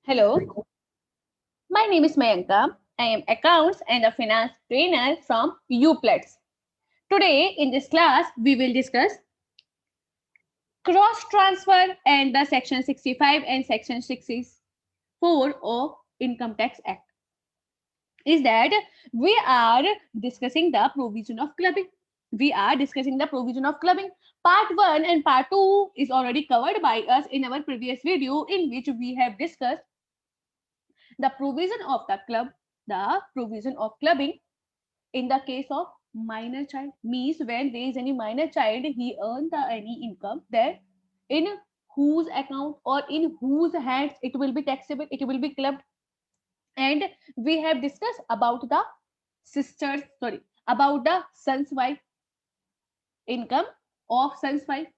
Hello, my name is Mayanka. I am accounts and a finance trainer from UPLETS. Today in this class, we will discuss cross transfer and the section 65 and section 64 of Income Tax Act. Is that we are discussing the provision of clubbing. We are discussing the provision of clubbing. Part 1 and part 2 is already covered by us in our previous video in which we have discussed the provision of the provision of clubbing in the case of minor child means when there is any minor child, he earned any income, then in whose account or in whose hands it will be taxable, it will be clubbed. And we have discussed about the sisters, sorry, about the son's wife, income of son's wife,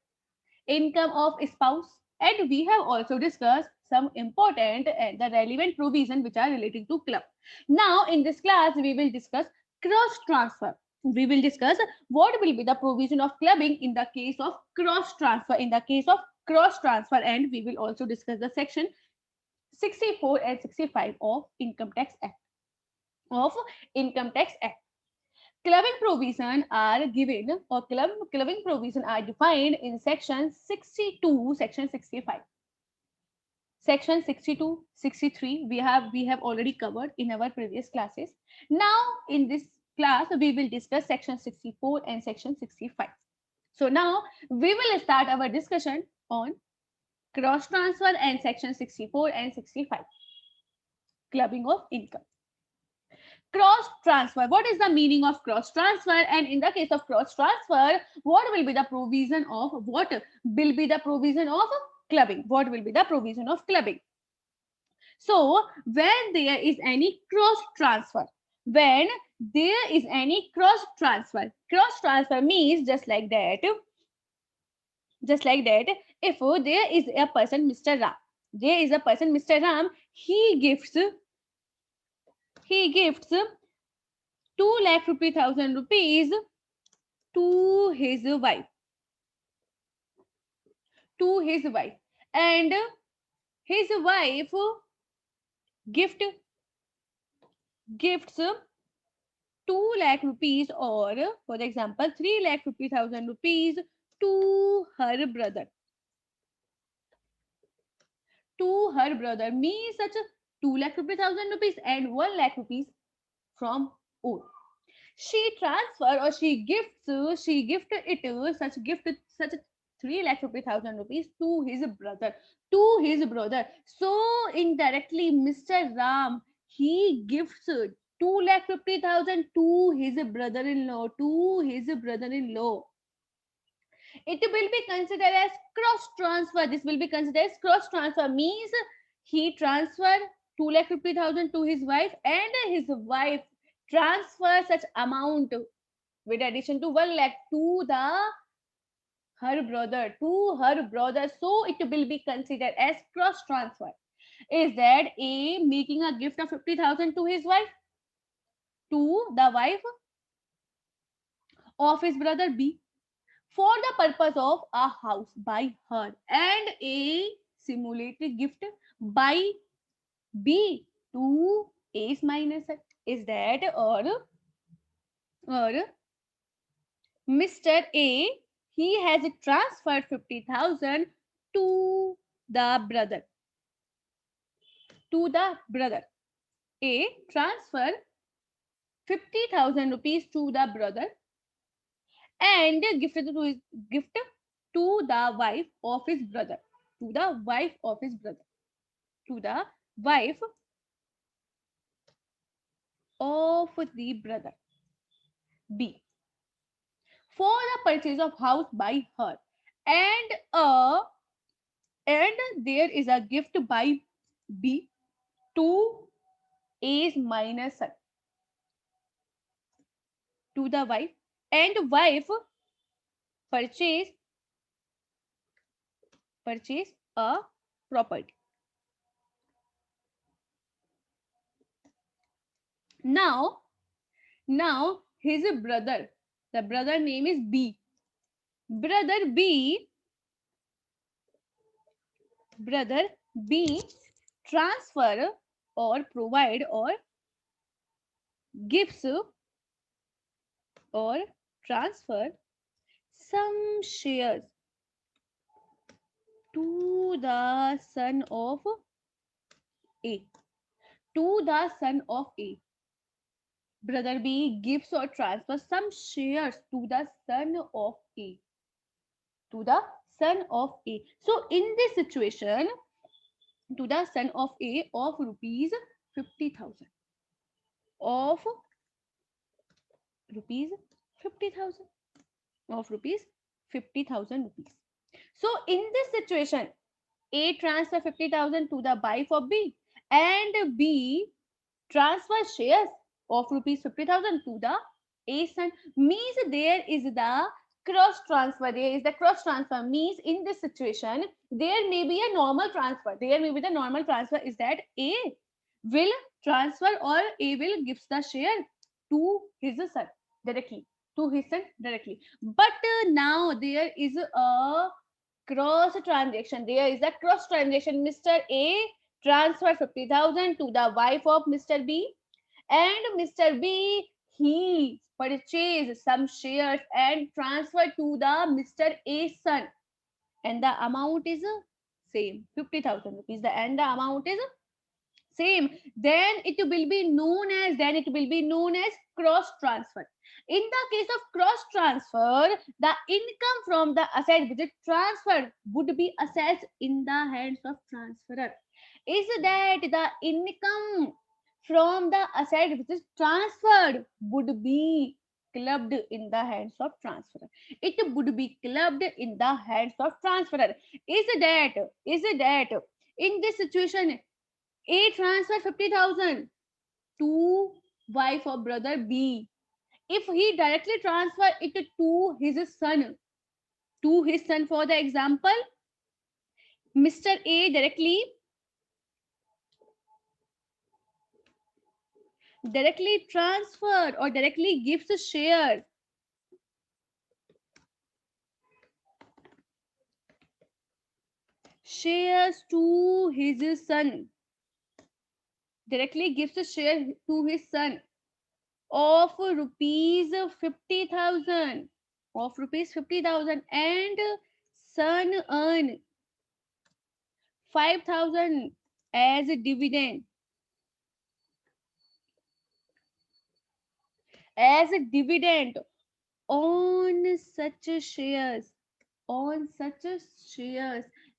income of spouse, and we have also discussed some important and the relevant provision which are relating to club. Now in this class we will discuss cross transfer. We will discuss what will be the provision of clubbing in the case of cross transfer, and we will also discuss the section 64 and 65 of income tax act of income tax act. Clubbing provision are given or clubbing provision are defined in section 62, section 65. Section 62, 63 we have already covered in our previous classes. Now in this class we will discuss section 64 and section 65. So now we will start our discussion on cross transfer and section 64 and 65, clubbing of income. Cross transfer, what is the meaning of cross transfer, and in the case of cross transfer what will be the provision of clubbing, what will be the provision of clubbing. So when there is any cross transfer, cross transfer means just like that, if there is a person Mr. Ram, he gifts 2,50,000 rupees to his wife, and his wife gifts 2 lakh rupees, or for example 3,50,000 rupees to her brother. Means such 2,50,000 rupees and 1 lakh rupees from all. She transfer or she gifts such 3,50,000 rupees to his brother. So indirectly Mr. Ram, he gifts 2,50,000 to his brother-in-law. It will be considered as cross transfer. This will be considered as cross transfer means he transferred 2,50,000 to his wife and his wife transfer such amount with addition to 1 lakh to her brother. So it will be considered as cross transfer. Is that A, making a gift of 50,000 to his wife, to the wife of his brother B, for the purpose of a house by her, and a simulated gift by B to A's minus. Is that or Mr. A, he has transferred 50,000 to the brother. A transfer 50,000 rupees to the brother and gifted to the wife of his brother. To the wife of the brother B, for the purchase of house by her, and there is a gift by B to A's minor son, to the wife, and wife purchase a property. Now his brother, the brother name is B. Brother B transfer or provide or gives or transfer some shares to the son of A. To the son of A. Brother B gives or transfers some shares to the son of A. To the son of A. So in this situation, to the son of A of rupees 50,000. Of rupees 50,000. Of rupees 50,000 rupees. So in this situation, A transfer 50,000 to the wife of B and B transfer shares of rupees 50,000 to the A son. Means there is the cross transfer. There is the cross transfer. Means in this situation, there may be a normal transfer. There may be the normal transfer is that A will transfer or A will gives the share to his son directly. To his son directly. But now there is a cross transaction. There is a cross transaction. Mr. A transfer 50,000 to the wife of Mr. B and Mr. B he purchased some shares and transfer to the Mr. A son and the amount is same 50,000 rupees. The and the amount is same. Then it will be known as cross transfer. In the case of cross transfer, the income from the asset which is transferred would be assessed in the hands of transferor. Is that the income from the asset which is transferred would be clubbed in the hands of transferor. It would be clubbed in the hands of transferor. Is that in this situation A transfer 50,000 to wife of brother B. If he directly transfer it to his son, for the example, Mr. A directly transferred or directly gives a shares to his son. Directly gives a share to his son of rupees 50,000 and son earn 5,000 as a dividend on such shares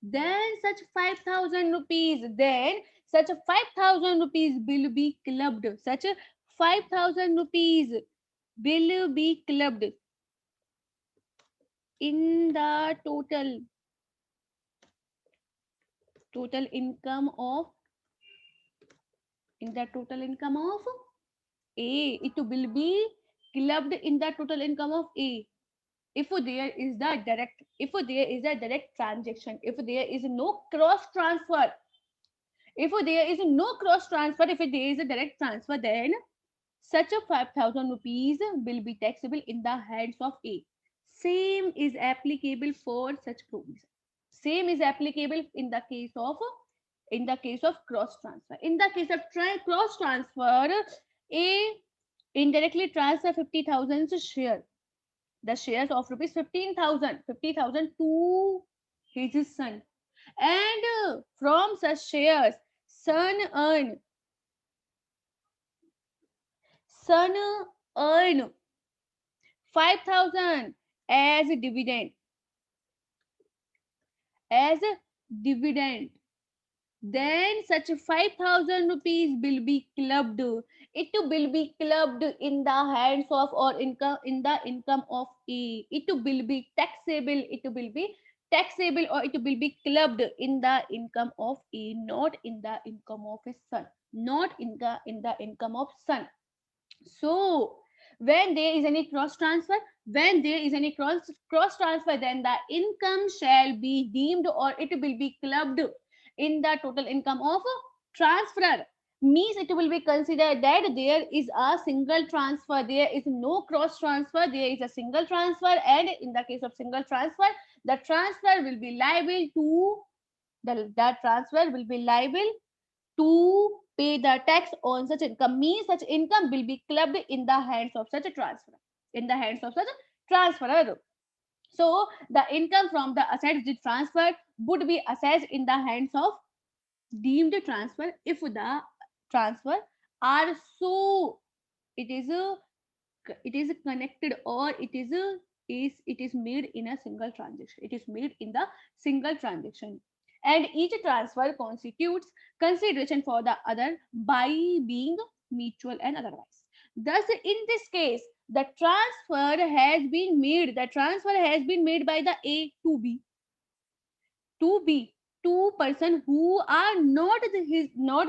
then such 5,000 rupees will be clubbed. Such 5,000 rupees will be clubbed in the total income of A. It will be clubbed in the total income of A. If there is a direct transaction, if there is no cross transfer, if there is a direct transfer, then such a 5,000 rupees will be taxable in the hands of A. Same is applicable for such provision. Same is applicable in the case of cross transfer. In the case of cross transfer, A indirectly transfer 50,000 share. The shares of rupees 50,000 to his son. And from such shares, son earn 5,000 as a dividend. Then such 5,000 rupees will be clubbed. It will be clubbed in the hands of or income of A. It will be taxable. Or it will be clubbed in the income of A, not in the income of his son. So when there is any cross transfer, then the income shall be deemed or it will be clubbed in the total income of transferor. Means it will be considered that there is a single transfer, there is no cross transfer, there is a single transfer, and in the case of single transfer, the transfer will be liable to pay the tax on such income, means such income will be clubbed in the hands of such a transferor. In the hands of such a transferor. So the income from the assets transferred would be assessed in the hands of deemed transfer if the transfer are so it is a it is connected, or it is made in a single transaction. It is made in the single transaction, and each transfer constitutes consideration for the other by being mutual and otherwise. Thus in this case the transfer has been made by the A to B, two person who are not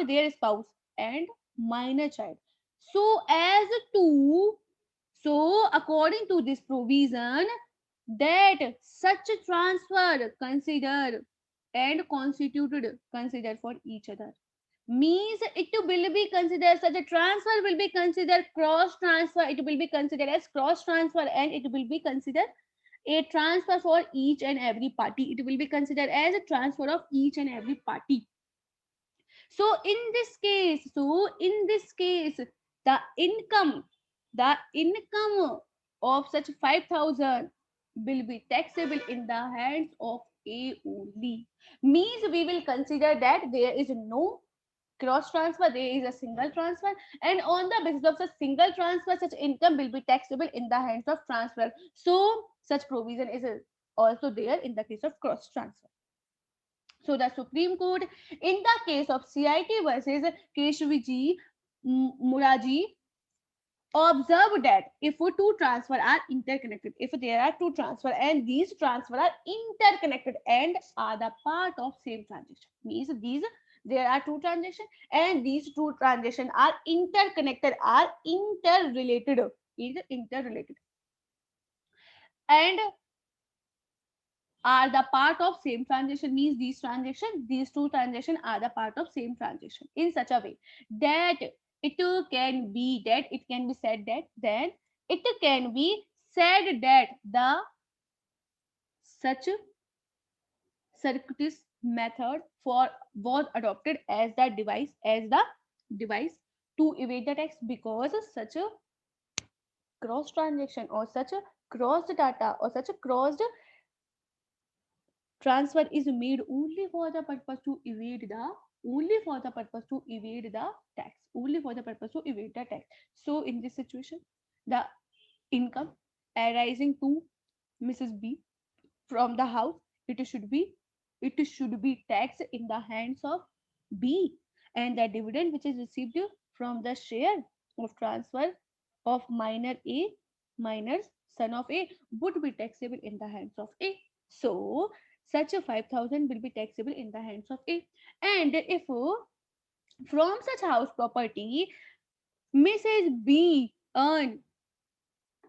their spouse and minor child. So as to so according to this provision, that such a transfer considered and considered for each other, means it will be considered, such a transfer will be considered cross transfer, it will be considered as cross transfer, and it will be considered a transfer for each and every party. It will be considered as a transfer of each and every party. So in this case the income of such 5,000 will be taxable in the hands of A only. Means we will consider that there is no cross transfer, there is a single transfer, and on the basis of such single transfer such income will be taxable in the hands of transfer. So such provision is also there in the case of cross transfer. So the Supreme Court, in the case of CIT versus Keshwiji Muraji, observe that if two transfer are interconnected, if there are two transfer and these transfer are interconnected and are the part of same transaction, means these there are two transactions and these two transactions are interconnected, are interrelated and are the part of same transaction, means these two transactions are the part of same transaction in such a way that it can be said that then it can be said that the such circuitous method for was adopted as the device to evade the tax, because such a cross transaction or such a crossed data or such a crossed transfer is made only for the purpose to evade the only for the purpose to evade the tax. So in this situation the income arising to Mrs. B from the house, it should be taxed in the hands of B, and the dividend which is received from the share of transfer of minor A minors son of A would be taxable in the hands of A. So such a 5,000 will be taxable in the hands of A. And if from such house property Mrs. B earn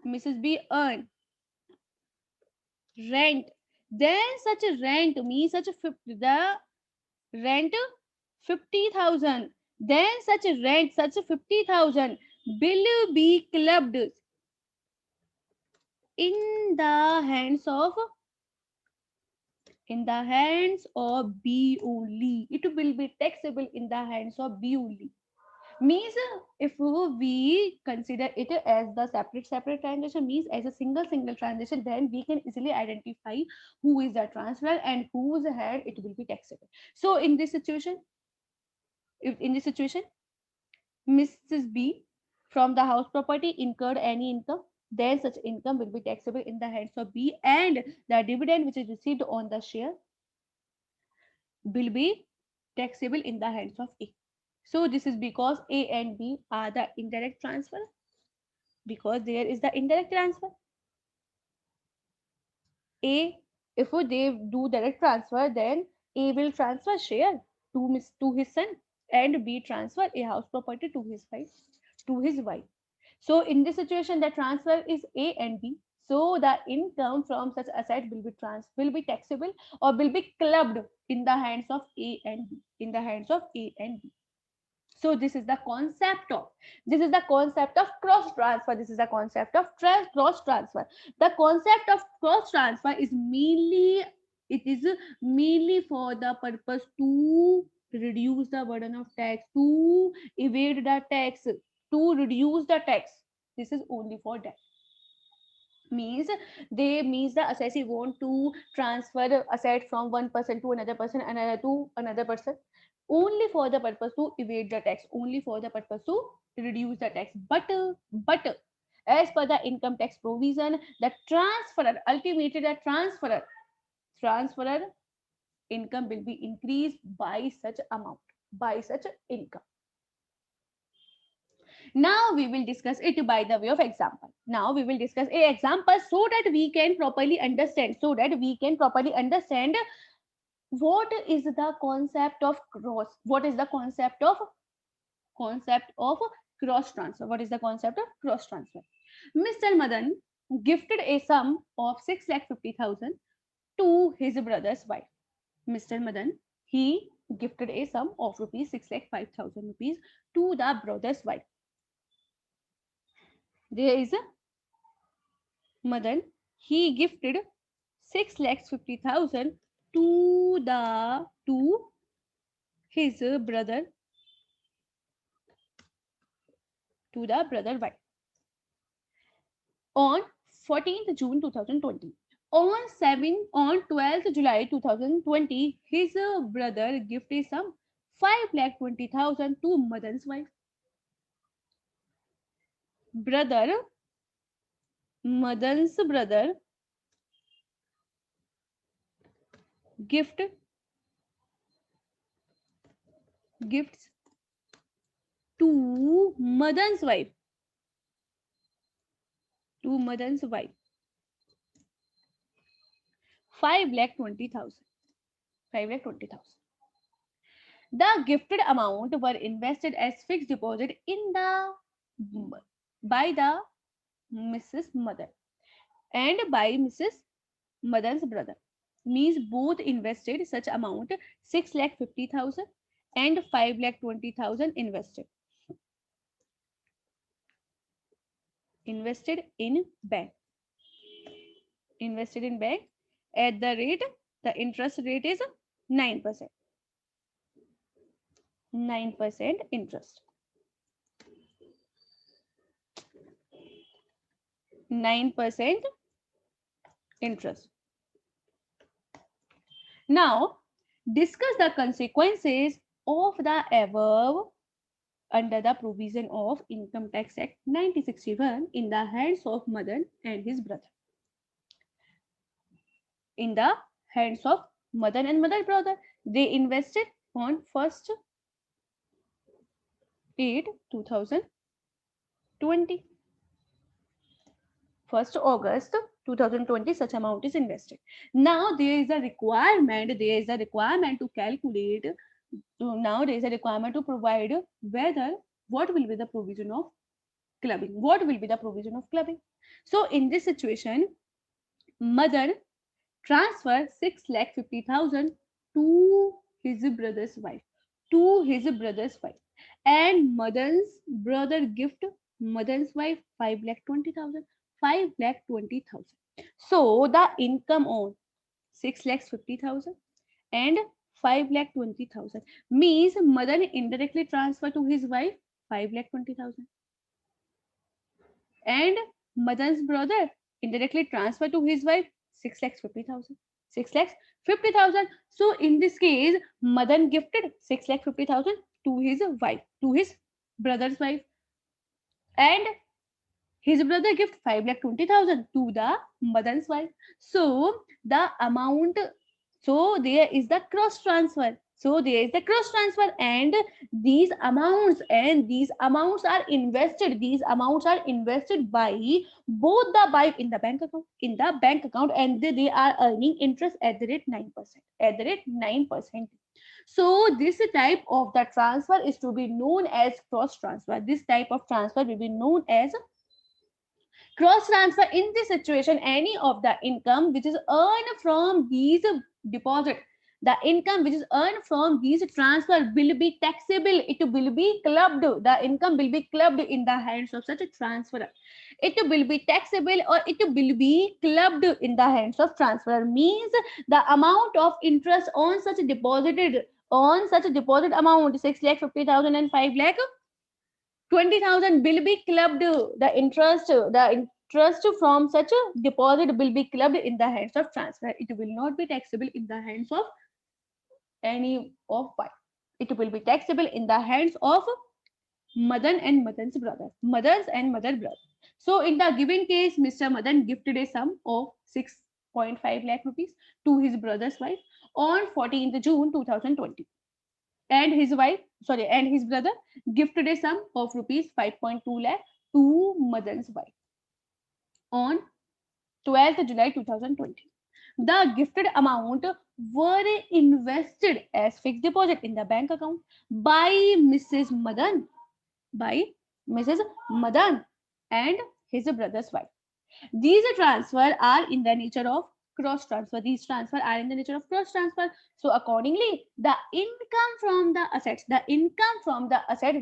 Mrs. B earn rent, then such a rent means the rent 50,000, then such a 50,000 will be clubbed in the hands of B only. It will be taxable in the hands of B only. Means if we consider it as the separate transaction, means as a single transaction, then we can easily identify who is the transfer and whose hand it will be taxable. So in this situation, Mrs. B from the house property incurred any income, then such income will be taxable in the hands of B, and the dividend which is received on the share will be taxable in the hands of A. So this is because A and B are the indirect transfer, because there is the indirect transfer. A, if they do direct transfer, then A will transfer share to his son, and B transfer a house property to his wife. So in this situation, the transfer is A and B. So the income from such asset will be taxable or will be clubbed in the hands of A and B. So this is the concept of cross transfer. This is the concept of cross transfer. The concept of cross transfer is mainly for the purpose to reduce the burden of tax, to evade the tax, to reduce the tax. This is only for that. Means the assessee want to transfer asset from one person to another person, another to another person, only for the purpose to evade the tax, only for the purpose to reduce the tax. But as per the income tax provision, the transferor, ultimately the transferor income will be increased by such amount, by such income. Now we will discuss it by the way of example. Now we will discuss a example so that we can properly understand, what is the concept of cross, what is the concept of cross transfer, what is the concept of cross transfer. Mr. Madan gifted a sum of 6,50,000 to his brother's wife. Mr. Madan, he gifted a sum of rupees 6,05,000 rupees to the brother's wife. There is a Madan, he gifted 6,50,000 to his brother, to the brother wife on 14th June 2020. On 12th July 2020, his brother gifted some 5,20,000 to Madan's wife. Madan's brother gifts to Madan's wife. 5,20,000. The gifted amount were invested as fixed deposit by the Mrs. Madan and by Mrs. Madan's brother. Means both invested such amount 6,50,000 and 5,20,000 invested in bank. At the rate, the interest rate is 9%. 9% interest. 9% interest. Now, discuss the consequences of the above under the provision of Income Tax Act 1961 in the hands of Madan and his brother. In the hands of Madan and Madan brother, they invested on 1st 8 2020. 1st August 2020, such amount is invested. Now there is a requirement to calculate. Now there is a requirement to provide what will be the provision of clubbing. So in this situation, Madan transfer 6,50,000 to his brother's wife. And Madan's brother gift Madan's wife 5,20,000. So the income on 6,50,000 and 5,20,000 means Madan indirectly transfer to his wife 5,20,000 and Madan's brother indirectly transfer to his wife 6,50,000. So in this case, Madan gifted 6,50,000 to his wife, to his brother's wife, and his brother gift 5,20,000 to the Madan's wife. So the amount, so there is the cross transfer. And these amounts are invested. By both the wife in the bank account, and they are earning interest at the rate 9%. So this type of the transfer is to be known as cross transfer. This type of transfer will be known as cross transfer. In this situation, any of the income which is earned from these deposit, the income which is earned from these transfer will be taxable. It will be clubbed. The income will be clubbed in the hands of such a transferor. It will be taxable or it will be clubbed in the hands of transferor. Means the amount of interest on such deposited On such a deposit amount 6,50,000 and 5,20,000 will be clubbed. The interest from such a deposit will be clubbed in the hands of transfer. It will not be taxable in the hands of any of Y. It will be taxable in the hands of Madan and Madan's brother. Mother's and mother brother. So in the given case, Mr. Madan gifted a sum of 6.5 lakh rupees to his brother's wife on 14th June 2020. And his brother gifted a sum of rupees 5.2 lakh to Madan's wife on 12th July 2020. The gifted amount were invested as fixed deposit in the bank account by Mrs. Madan by Mrs. Madan and his brother's wife. These transfer are in the nature of cross transfer. These transfer are in the nature of cross transfer. So accordingly, the income from the asset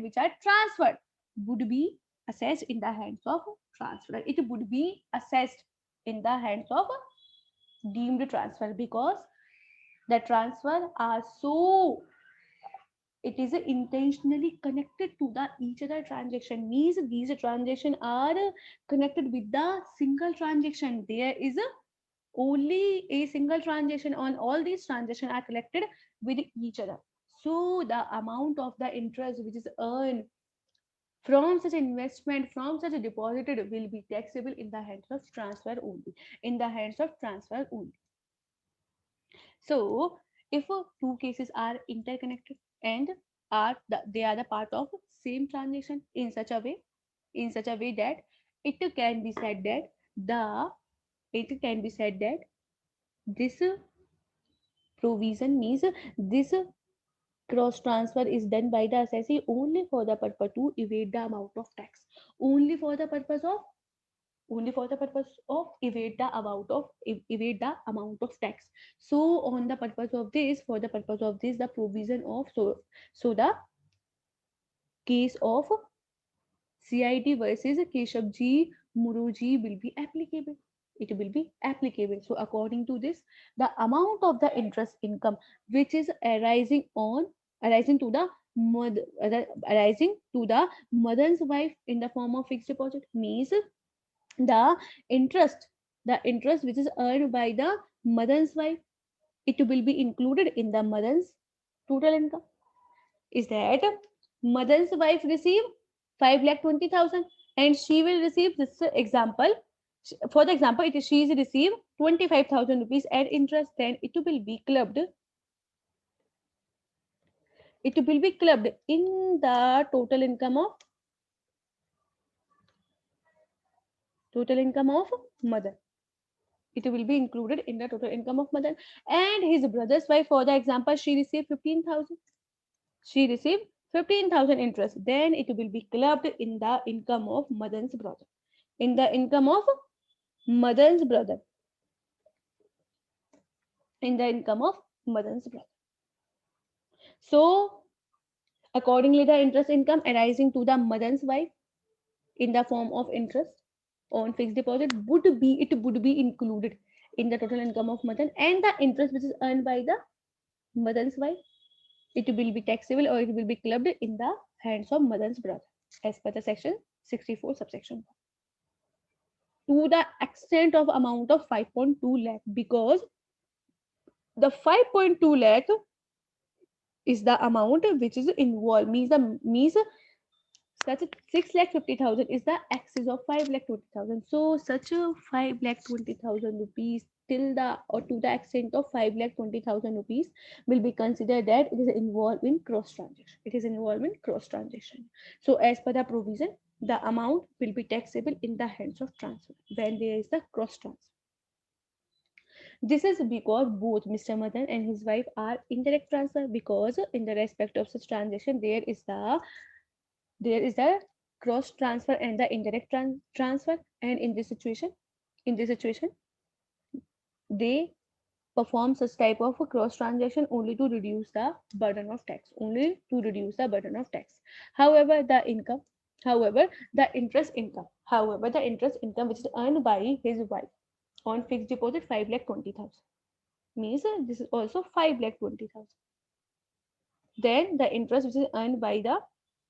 which are transferred would be assessed in the hands of transferor. It would be assessed in the hands of deemed transfer because the transfer are so it is intentionally connected to the each other transaction, means these transaction are connected with the single transaction. There is only a single transaction on all these transactions are collected with each other. So the amount of the interest which is earned from such investment, from such a deposited will be taxable in the hands of transfer only. In the hands of transfer only. So if two cases are interconnected and they are the part of same transaction in such a way that it can be said that the it can be said that this provision means this cross transfer is done by the assessee only for the purpose to evade the amount of tax, only for the purpose of evade the amount of tax. So on the purpose of this for the purpose of this the provision of the case of CIT versus Keshavji Muruji will be applicable. It will be applicable. So according to this, the amount of the interest income which is arising to the arising to the mother's wife in the form of fixed deposit means the interest which is earned by the mother's wife, it will be included in the mother's total income. Is that mother's wife receive 5,20,000 and she will receive this example. For the example, it is she is receive 25,000 rupees at interest, then it will be clubbed. It will be clubbed in the total income of mother. It will be included in the total income of mother. And his brother's wife, for the example, she received 15,000. She received 15,000 interest. Then it will be clubbed in the income of mother's brother. In the income of mother's brother. In the income of mother's brother. So, accordingly, the interest income arising to the mother's wife in the form of interest on fixed deposit would be included in the total income of mother, and the interest which is earned by the mother's wife, it will be taxable or it will be clubbed in the hands of mother's brother as per the section 64 subsection 1 to the extent of amount of 5.2 lakh, because the 5.2 lakh is the amount which is involved, means such 6,50,000 is the axis of 5,20,000. So such a 5,20,000 rupees till the or to the extent of 5,20,000 rupees will be considered that it is involved in cross transaction. It is involved in cross transaction. So as per the provision, the amount will be taxable in the hands of transfer when there is the cross transfer. This is because both Mr. Madan and his wife are indirect transfer, because in the respect of such transaction there is the cross transfer and the indirect transfer, and in this situation they perform such type of a cross transaction only to reduce the burden of tax, however the interest income which is earned by his wife on fixed deposit 5,20,000 means this is also 5,20,000. Then the interest which is earned by the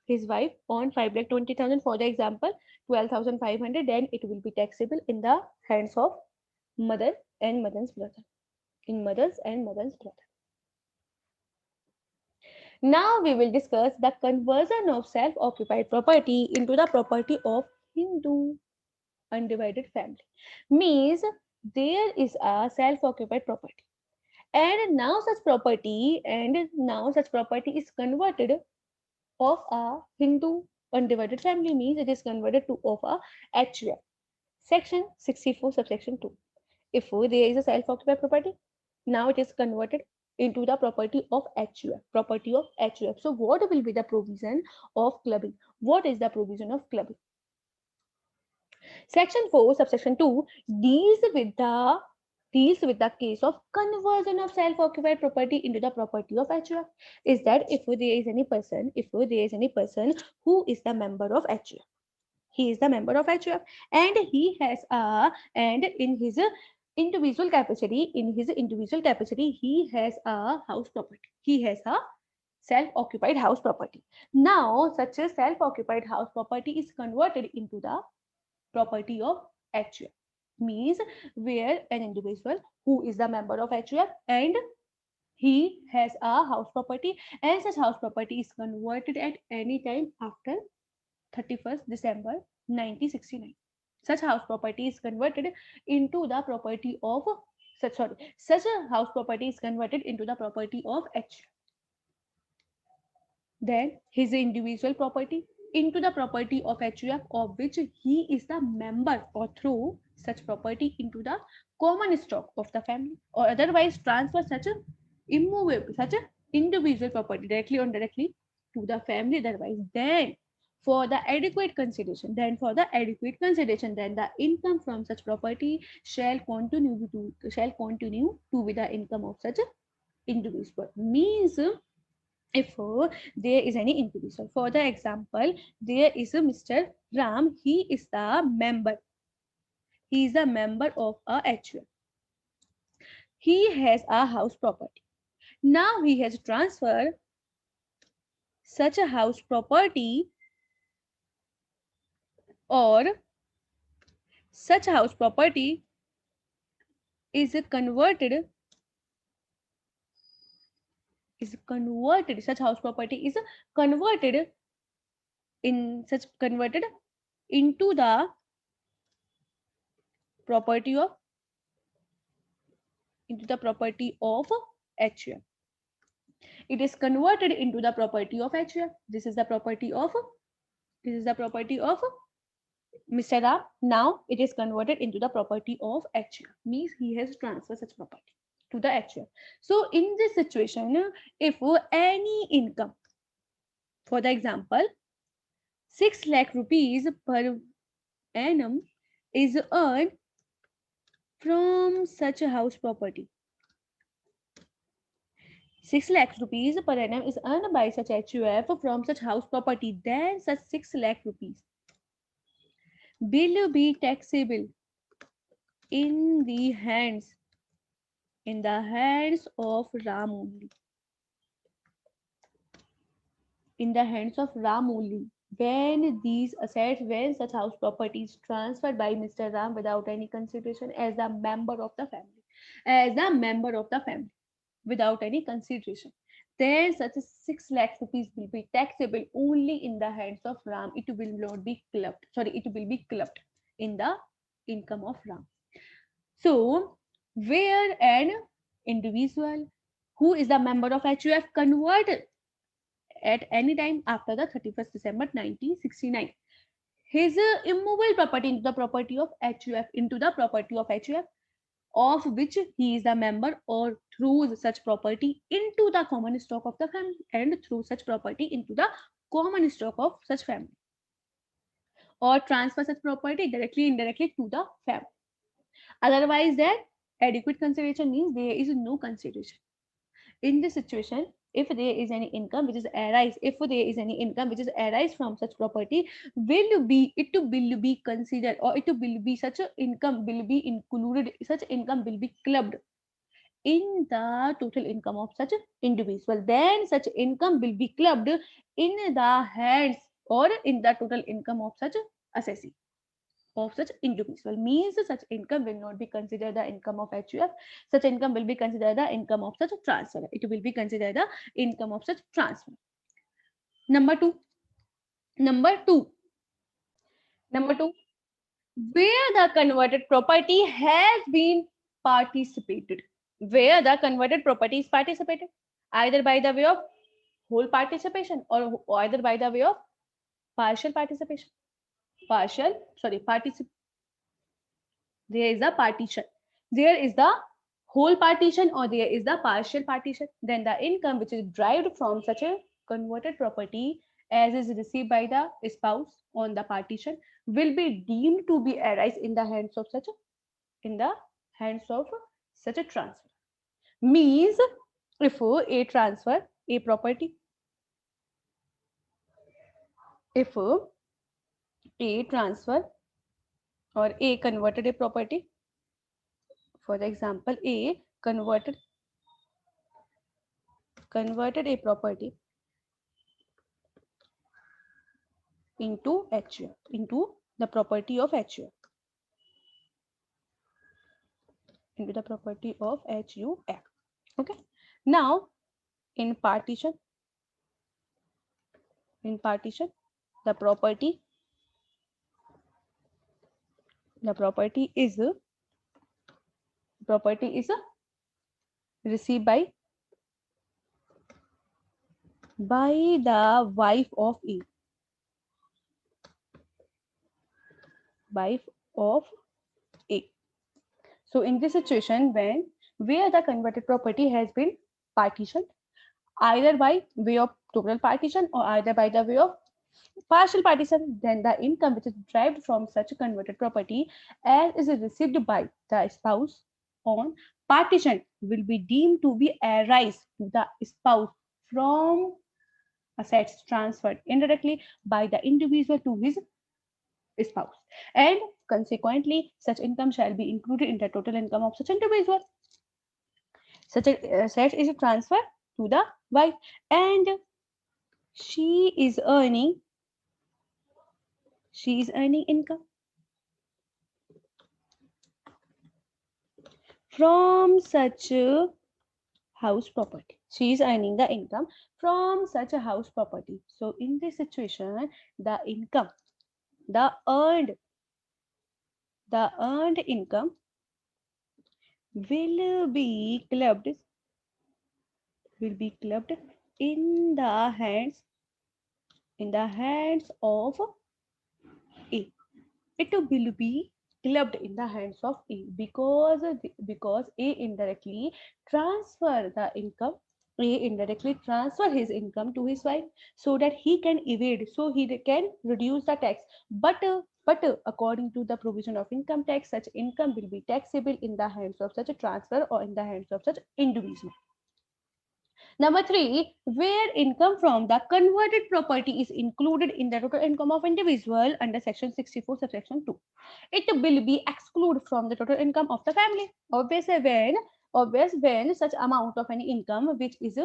his wife on 5,20,000, for the example 12,500, then it will be taxable in the hands of mother and mother's brother, in mother's and mother's brother. Now we will discuss the conversion of self-occupied property into the property of Hindu undivided family. Means there is a self-occupied property, and now such property is converted of a Hindu undivided family, means it is converted to of a HUF. Section 64 subsection 2. If there is a self-occupied property, now it is converted into the property of HUF. Property of HUF. So what will be the provision of clubbing? What is the provision of clubbing? Section 4 subsection 2 deals with the case of conversion of self-occupied property into the property of HUF. Is that if there is any person who is the member of HUF, he is the member of HUF, and he has a, and in his individual capacity, he has a house property. He has a self-occupied house property. Now such a self-occupied house property is converted into the property of HUF, means where an individual who is the member of HUF and he has a house property, and such house property is converted at any time after 31st December 1969. Such house property is converted into the property of such a house property is converted into the property of HUF. Then his individual property into the property of HUF of which he is the member, or through such property into the common stock of the family, or otherwise transfer such a individual property directly or indirectly to the family otherwise. Then for the adequate consideration, then the income from such property shall continue to be the income of such individual. Means if there is any individual, for the example there is a Mr. Ram, he is a member of a HUF. He has a house property. Now he has transferred such a house property, or such house property is converted such house property is converted converted into the property of HUF. It is converted into the property of HUF. This is the property of Mr. Ram. Now it is converted into the property of HUF. Means he has transferred such property to the HUF. So in this situation, if any income, for the example, 6 lakh rupees per annum is earned from such a house property, 6 lakh rupees per annum is earned by such HUF from such house property, then such 6 lakh rupees will be taxable in the hands of Ram only. In the hands of Ram only. When such house property is transferred by Mr. Ram without any consideration as a member of the family, without any consideration, then such a 6 lakh rupees will be taxable only in the hands of Ram. It will not be clubbed. It will be clubbed in the income of Ram. So, where an individual who is a member of HUF converted at any time after the 31st December 1969 his immovable property into the property of HUF, of which he is a member, or through such property into the common stock of the family, and through such property into the common stock of such family, or transfer such property directly indirectly to the family. Otherwise, that adequate consideration means there is no consideration. In this situation, if there is any income which is arise from such property, will be considered, or it will be such a income will be included, such income will be clubbed in the total income of such individual, then such income will be clubbed in the hands or in the total income of such assessee of such individual. Means such income will not be considered the income of HUF. Such income will be considered the income of such transfer. It will be considered the income of such transfer. Number two. Number two. Number two. Where the converted property has been participated. Where the converted property is participated, either by the way of whole participation or either by the way of partial participation. There is a partition. There is the whole partition or there is the partial partition. Then the income which is derived from such a converted property as is received by the spouse on the partition will be deemed to be arise in the hands of such a transfer. Means if a transfer a property, if a transfer or a converted a property, for example a converted a property into HUF, into the property of HUF, into the property of HUF. Okay. Now in partition, the property is received by the wife of A. Wife of A. So in this situation, where the converted property has been partitioned, either by way of total partition or either by the way of partial partition, then the income which is derived from such a converted property as is received by the spouse on partition will be deemed to be arise to the spouse from assets transferred indirectly by the individual to his spouse, and consequently such income shall be included in the total income of such individual. Such a asset is transferred to the wife and she is earning income from such a house property. She is earning the income from such a house property. So in this situation, the income, the earned income will be clubbed in the hands of A. It will be clubbed in the hands of A because A indirectly transfer the income. A indirectly transfer his income to his wife so that he can evade, so he can reduce the tax. But according to the provision of income tax, such income will be taxable in the hands of such a transfer or in the hands of such individual. Number three, where income from the converted property is included in the total income of individual under section 64 subsection 2. It will be excluded from the total income of the family. Obviously when such amount of any income which is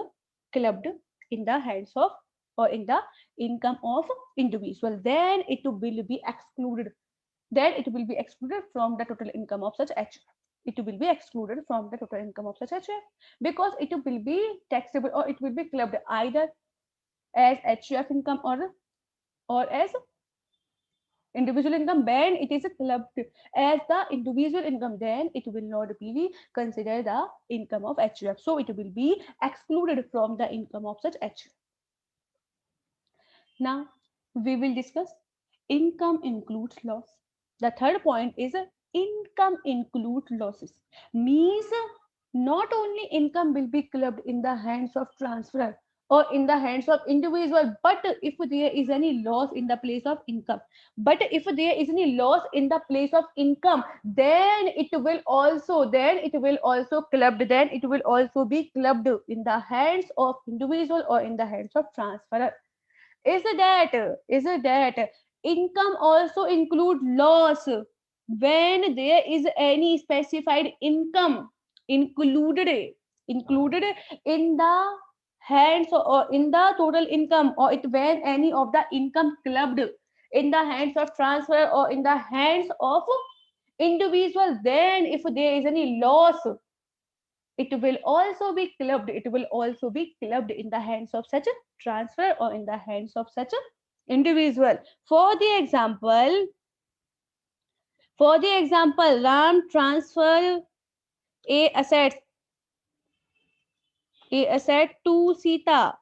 clubbed in the hands of or in the income of individual, then it will be excluded. Then it will be excluded from the total income of such HUF. It will be excluded from the total income of such HUF because it will be taxable or it will be clubbed either as HUF income or as individual income. When it is clubbed as the individual income, then it will not be considered the income of HUF. So it will be excluded from the income of such HUF. Now we will discuss income includes loss. The third point is income include losses. Means not only income will be clubbed in the hands of transferor or in the hands of individual, but if there is any loss in the place of income, then it will also be clubbed in the hands of individual or in the hands of transferor. Is that income also include loss when there is any specified income included included in the hands or in the total income, or it when any of the income clubbed in the hands of transfer or in the hands of individual, then if there is any loss, it will also be clubbed, it will also be clubbed in the hands of such a transfer or in the hands of such a individual. For the example, Ram transfer a asset to Sita,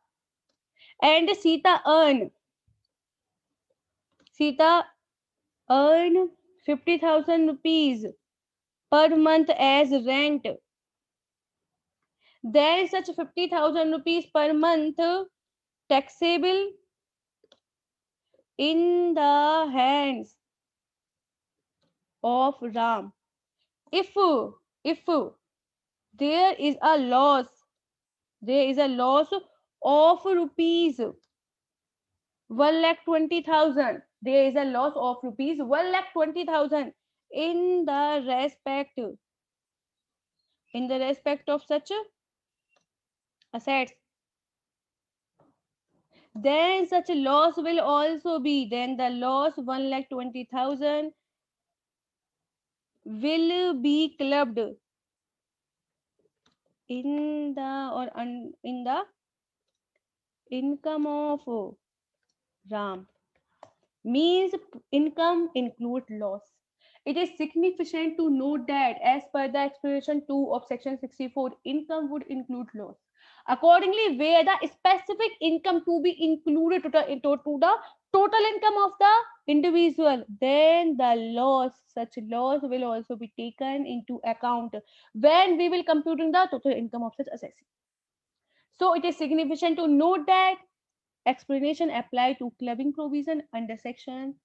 and Sita earn 50,000 rupees per month as rent. Then such 50,000 rupees per month taxable in the hands of Ram. If there is a loss, of rupees 1,20,000. There is a loss of rupees 1,20,000 in the respect of such assets. Then such a loss will also be, then the loss 1,20,000 will be clubbed in the income of Ram. Means income include loss. It is significant to note that as per the explanation 2 of section 64, income would include loss. Accordingly, where the specific income to be included to the total income of the individual, then the such loss will also be taken into account when we will computing the total income of such assessee. So it is significant to note that explanation apply to clubbing provision under section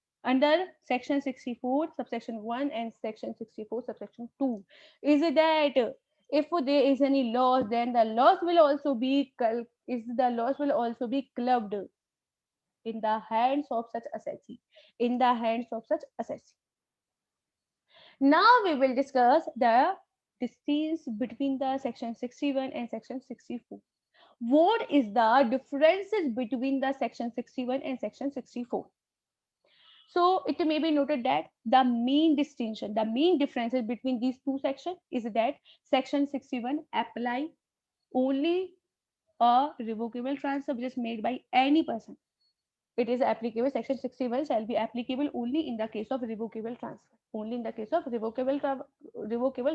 64 subsection 1 and section 64 subsection 2 is that if there is any loss, then the loss will also be clubbed in the hands of such assessee, Now we will discuss the distance between the section 61 and section 64. What is the differences between the section 61 and section 64? So it may be noted that the main differences between these two sections is that section 61 apply only a revocable transfer which is made by any person. It is applicable. Section 61 shall be applicable only in the case of revocable transfer. Only in the case of revocable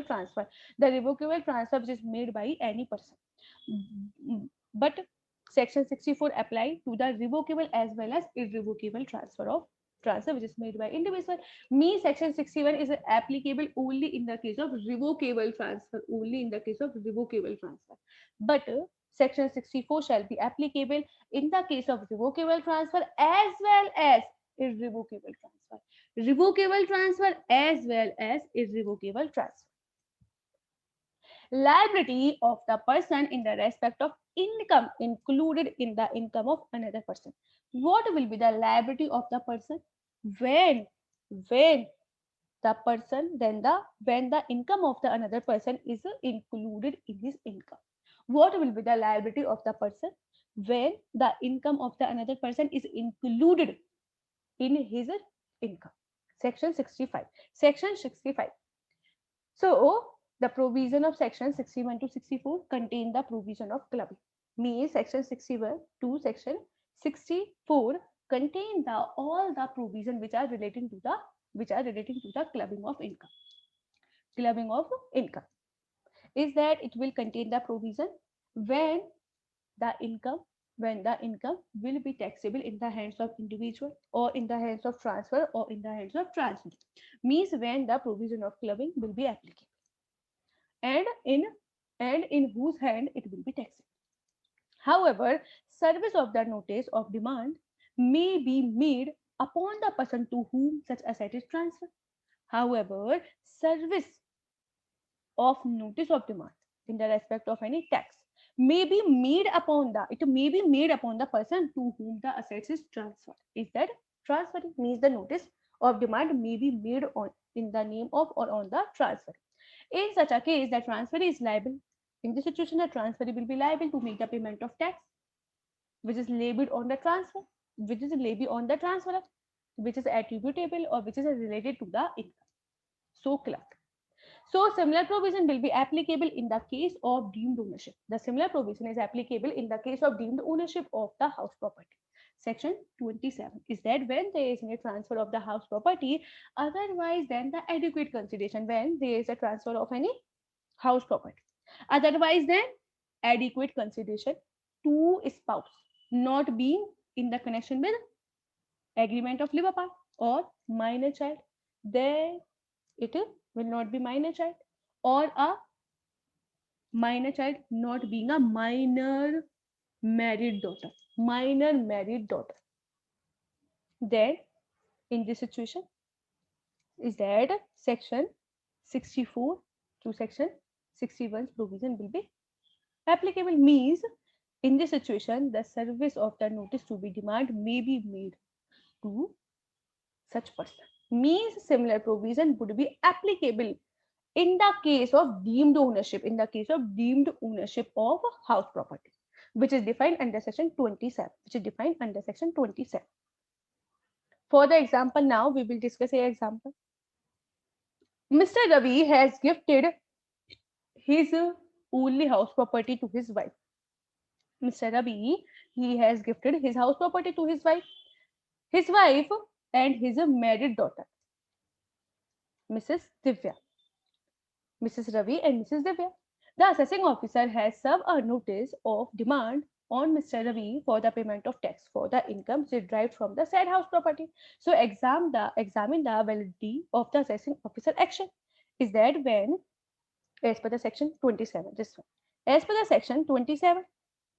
transfer. The revocable transfer which is made by any person. But section 64 apply to the revocable as well as irrevocable transfer which is made by individual. Means section 61 is applicable only in the case of revocable transfer. But section 64 shall be applicable in the case of revocable transfer as well as irrevocable transfer. Liability of the person in the respect of income included in the income of another person. What will be the liability of the person when the income of the another person is included in his income? What will be the liability of the person when the income of the another person is included in his income? Section 65. So the provision of section 61 to 64 contain the provision of clubbing. Means section 61 to section 64 contain all the provision which are relating to the clubbing of income. Is that it will contain the provision when the income will be taxable in the hands of individual or in the hands of transfer or in the hands of transmitter. Means when the provision of clubbing will be applicable and in whose hand it will be taxable. However, service of the notice of demand may be made upon the person to whom such asset is transferred. However, service of notice of demand in the respect of any tax may be made upon the person to whom the assets is transferred. Is that transferring? Means the notice of demand may be made on in the name of or on the transfer. In such a case, the transferee is liable. In this situation, the transferee will be liable to make the payment of tax, which is levied on the transfer, which is levied on the transferor, which is attributable or which is related to the income. So clear. So similar provision will be applicable in the case of deemed ownership. The similar provision is applicable in the case of deemed ownership of the house property. Section 27 is that when there is a transfer of the house property, otherwise than the adequate consideration, when there is a transfer of any house property, otherwise than adequate consideration to spouse not being in the connection with agreement of live apart or minor child, then it will not be minor child, or a minor child not being a minor married daughter, minor married daughter. Then in this situation is that section 64 to section 61 provision will be applicable. Means in this situation the service of the notice to be demand may be made to such person. Means similar provision would be applicable in the case of deemed ownership, in the case of deemed ownership of house property, which is defined under section 27, which is defined under section 27. For the example, now we will discuss a example. Mr. Ravi has gifted his only house property to his wife. Mr. Ravi, he has gifted his house property to his wife and his married daughter, Mrs. Divya. Mrs. Ravi and Mrs. Divya. The assessing officer has served a notice of demand on Mr. Ravi for the payment of tax for the income derived from the said house property. So examine the validity of the assessing officer action. Is that when, as per the section 27, this one, as per the section 27,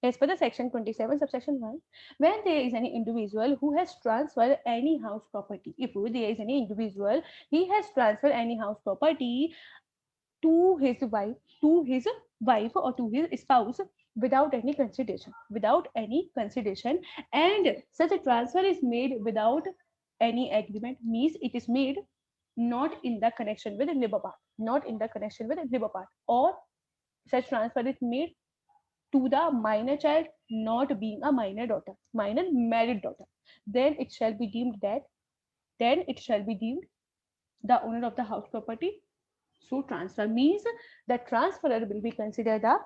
as per the section 27 subsection 1, when there is any individual who has transferred any house property, if there is any individual, he has transferred any house property to his wife, or to his spouse without any consideration, and such a transfer is made without any agreement, means it is made not in the connection with labor part, or such transfer is made to the minor child not being a minor married daughter, then it shall be deemed the owner of the house property. So transfer means the transferor will be considered the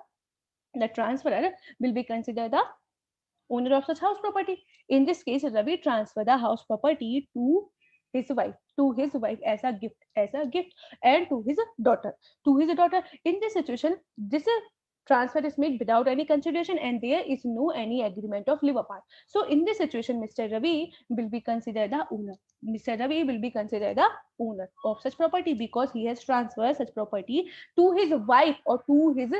owner of such house property. In this case, Ravi transfer the house property to his wife as a gift, and to his daughter. In this situation, this transfer is made without any consideration, and there is no any agreement of live apart. So in this situation, Mr. Ravi will be considered the owner. Mr. Ravi will be considered the owner of such property because he has transferred such property to his wife or to his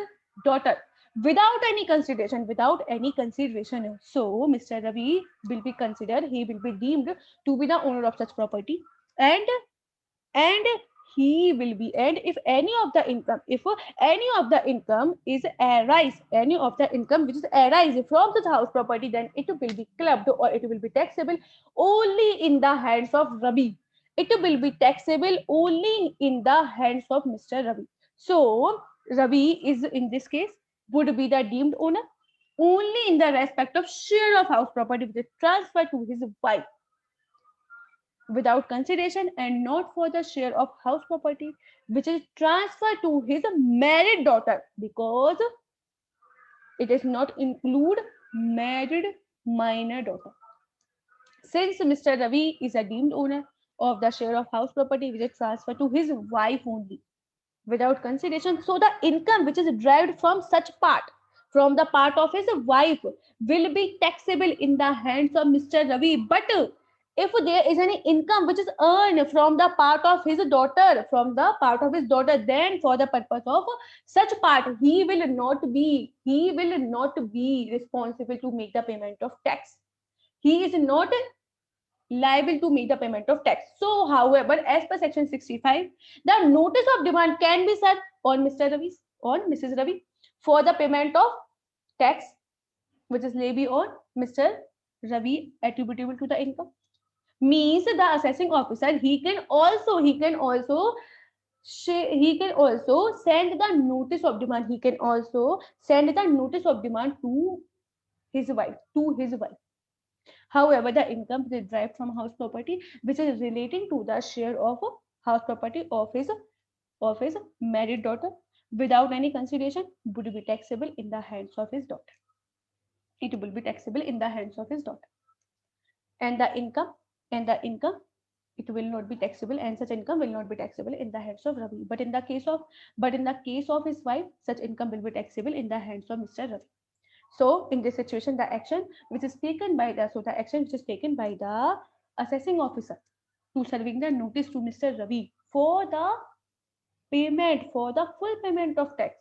daughter without any consideration. So Mr. Ravi will be considered, he will be deemed to be the owner of such property, and he will be, and if any of the income is arise, any of the income which is arise from the house property, then it will be clubbed or it will be taxable only in the hands of Ravi. It will be taxable only in the hands of Mr. Ravi. So Ravi is, in this case, would be the deemed owner only in the respect of share of house property which is transferred to his wife without consideration, and not for the share of house property which is transferred to his married daughter, because it does not include married minor daughter. Since Mr. Ravi is a deemed owner of the share of house property which is transferred to his wife only without consideration, so the income which is derived from such part, from the part of his wife, will be taxable in the hands of Mr. Ravi. But if there is any income which is earned from the part of his daughter, then for the purpose of such part, he will not be responsible to make the payment of tax. He is not liable to make the payment of tax. So, however, as per section 65, the notice of demand can be served on Mrs. Ravi for the payment of tax which is levy on Mr. Ravi attributable to the income. Means the assessing officer, he can also he can also send the notice of demand. He can also send the notice of demand to his wife. To his wife. However, the income derived from house property, which is relating to the share of house property of his married daughter, without any consideration, would be taxable in the hands of his daughter. It will be taxable in the hands of his daughter. And the income, it will not be taxable, and such income will not be taxable in the hands of Ravi. But in the case of his wife, such income will be taxable in the hands of Mr. Ravi. So in this situation, the action which is taken by the assessing officer to serving the notice to Mr. Ravi for the payment, for the full payment of tax,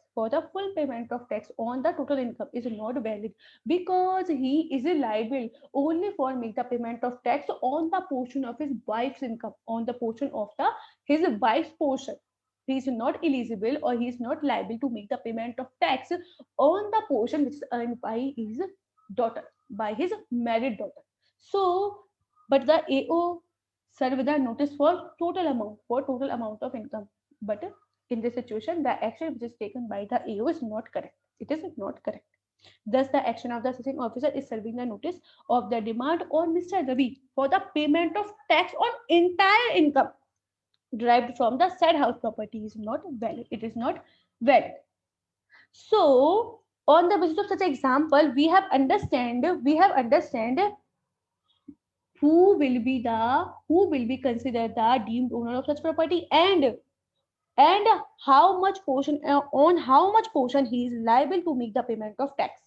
on the total income is not valid, because he is liable only for make the payment of tax on the portion of his wife's income, on the portion of the his wife's portion. He is not eligible, or he is not liable to make the payment of tax on the portion which is earned by his daughter, by his married daughter. So but the AO serve the notice for total amount of income. But in this situation, the action which is taken by the AO is not correct. It is not correct. Thus, the action of the assessing officer is serving the notice of the demand on Mr. Ravi for the payment of tax on entire income derived from the said house property is not valid. It is not valid. So, on the basis of such example, we have understand who will be considered the deemed owner of such property, and how much portion on how much portion he is liable to make the payment of tax,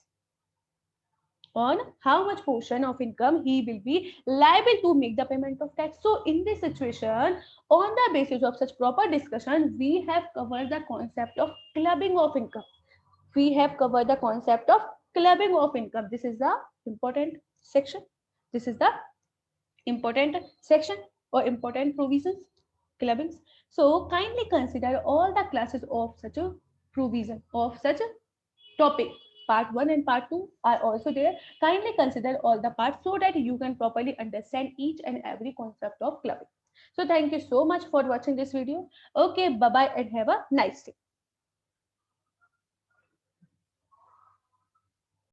on how much portion of income he will be liable to make the payment of tax. So in this situation, on the basis of such proper discussion, we have covered the concept of clubbing of income. We have covered the concept of clubbing of income. This is the important section. This is the important section or important provisions, clubbings. So kindly consider all the classes of such a provision, of such a topic. Part 1 and part 2 are also there. Kindly consider all the parts so that you can properly understand each and every concept of clubbing. So thank you so much for watching this video. Okay, bye bye and have a nice day.